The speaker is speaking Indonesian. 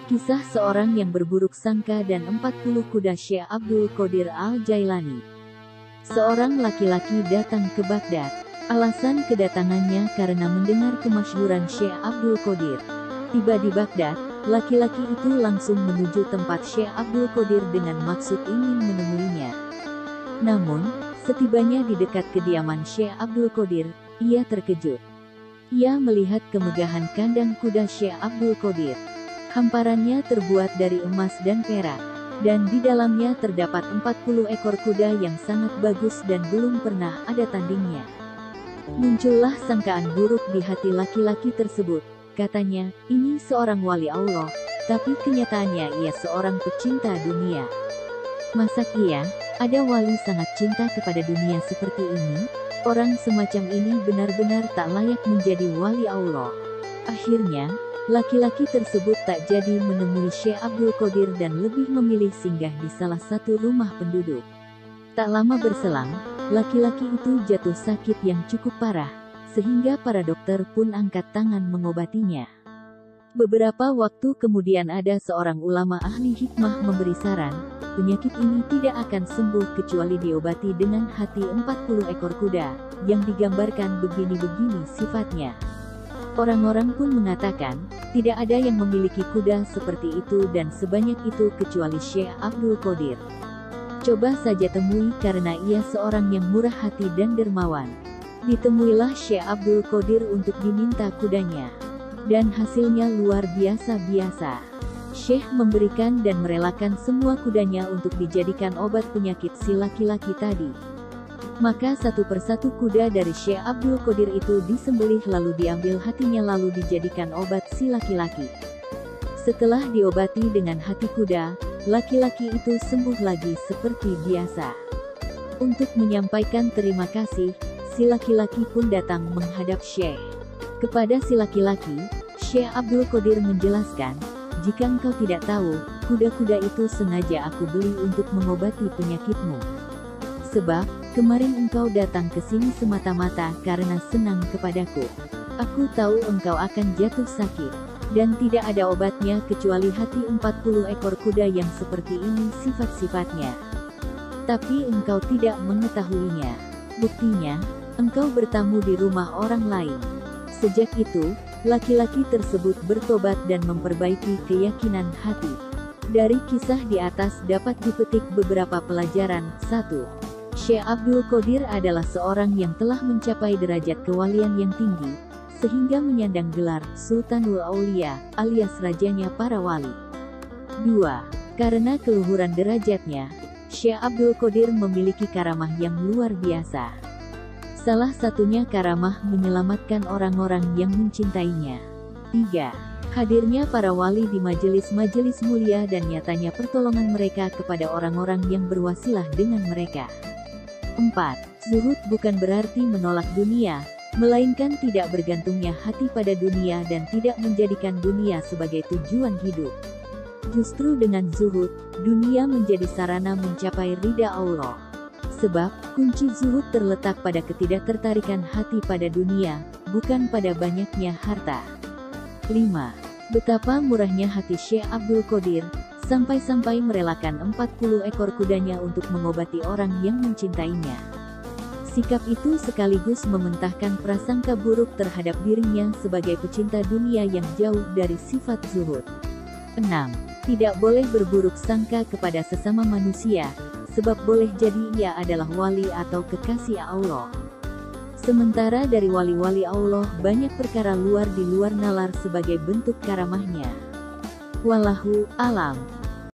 Kisah seorang yang berburuk sangka dan 40 kuda Syekh Abdul Qadir Al-Jailani. Seorang laki-laki datang ke Baghdad. Alasan kedatangannya karena mendengar kemasyhuran Syekh Abdul Qadir. Tiba di Baghdad, laki-laki itu langsung menuju tempat Syekh Abdul Qadir dengan maksud ingin menemuinya. Namun, setibanya di dekat kediaman Syekh Abdul Qadir, ia terkejut. Ia melihat kemegahan kandang kuda Syekh Abdul Qadir. Hamparannya terbuat dari emas dan perak, dan di dalamnya terdapat 40 ekor kuda yang sangat bagus dan belum pernah ada tandingnya. Muncullah sangkaan buruk di hati laki-laki tersebut. Katanya, ini seorang wali Allah, tapi kenyataannya ia seorang pecinta dunia. Masa iya, ada wali sangat cinta kepada dunia seperti ini? Orang semacam ini benar-benar tak layak menjadi wali Allah. Akhirnya, laki-laki tersebut tak jadi menemui Syekh Abdul Qadir dan lebih memilih singgah di salah satu rumah penduduk. Tak lama berselang, laki-laki itu jatuh sakit yang cukup parah, sehingga para dokter pun angkat tangan mengobatinya. Beberapa waktu kemudian ada seorang ulama ahli hikmah memberi saran, penyakit ini tidak akan sembuh kecuali diobati dengan hati 40 ekor kuda, yang digambarkan begini-begini sifatnya. Orang-orang pun mengatakan, tidak ada yang memiliki kuda seperti itu dan sebanyak itu kecuali Syekh Abdul Qadir. Coba saja temui karena ia seorang yang murah hati dan dermawan. Ditemuilah Syekh Abdul Qadir untuk diminta kudanya. Dan hasilnya luar biasa. Syekh memberikan dan merelakan semua kudanya untuk dijadikan obat penyakit si laki-laki tadi. Maka satu persatu kuda dari Syekh Abdul Qadir itu disembelih lalu diambil hatinya lalu dijadikan obat si laki-laki. Setelah diobati dengan hati kuda, laki-laki itu sembuh lagi seperti biasa. Untuk menyampaikan terima kasih, si laki-laki pun datang menghadap Syekh. Kepada si laki-laki, Syekh Abdul Qadir menjelaskan, jika engkau tidak tahu, kuda-kuda itu sengaja aku beli untuk mengobati penyakitmu. Sebab, kemarin engkau datang ke sini semata-mata karena senang kepadaku. Aku tahu engkau akan jatuh sakit, dan tidak ada obatnya kecuali hati 40 ekor kuda yang seperti ini sifat-sifatnya. Tapi engkau tidak mengetahuinya. Buktinya, engkau bertamu di rumah orang lain. Sejak itu, laki-laki tersebut bertobat dan memperbaiki keyakinan hati. Dari kisah di atas dapat dipetik beberapa pelajaran. 1. Syekh Abdul Qadir adalah seorang yang telah mencapai derajat kewalian yang tinggi, sehingga menyandang gelar Sultanul Aulia, alias rajanya para wali. 2. Karena keluhuran derajatnya, Syekh Abdul Qadir memiliki karamah yang luar biasa. Salah satunya karamah menyelamatkan orang-orang yang mencintainya. 3. Hadirnya para wali di majelis-majelis mulia dan nyatanya pertolongan mereka kepada orang-orang yang berwasilah dengan mereka. 4. Zuhud bukan berarti menolak dunia, melainkan tidak bergantungnya hati pada dunia dan tidak menjadikan dunia sebagai tujuan hidup. Justru dengan zuhud, dunia menjadi sarana mencapai ridha Allah. Sebab, kunci zuhud terletak pada ketidaktertarikan hati pada dunia, bukan pada banyaknya harta. 5. Betapa murahnya hati Syekh Abdul Qadir, sampai-sampai merelakan 40 ekor kudanya untuk mengobati orang yang mencintainya. Sikap itu sekaligus mementahkan prasangka buruk terhadap dirinya sebagai pecinta dunia yang jauh dari sifat zuhud. 6. Tidak boleh berburuk sangka kepada sesama manusia, sebab boleh jadi ia adalah wali atau kekasih Allah. Sementara dari wali-wali Allah banyak perkara luar di luar nalar sebagai bentuk karamahnya. Wallahu a'lam.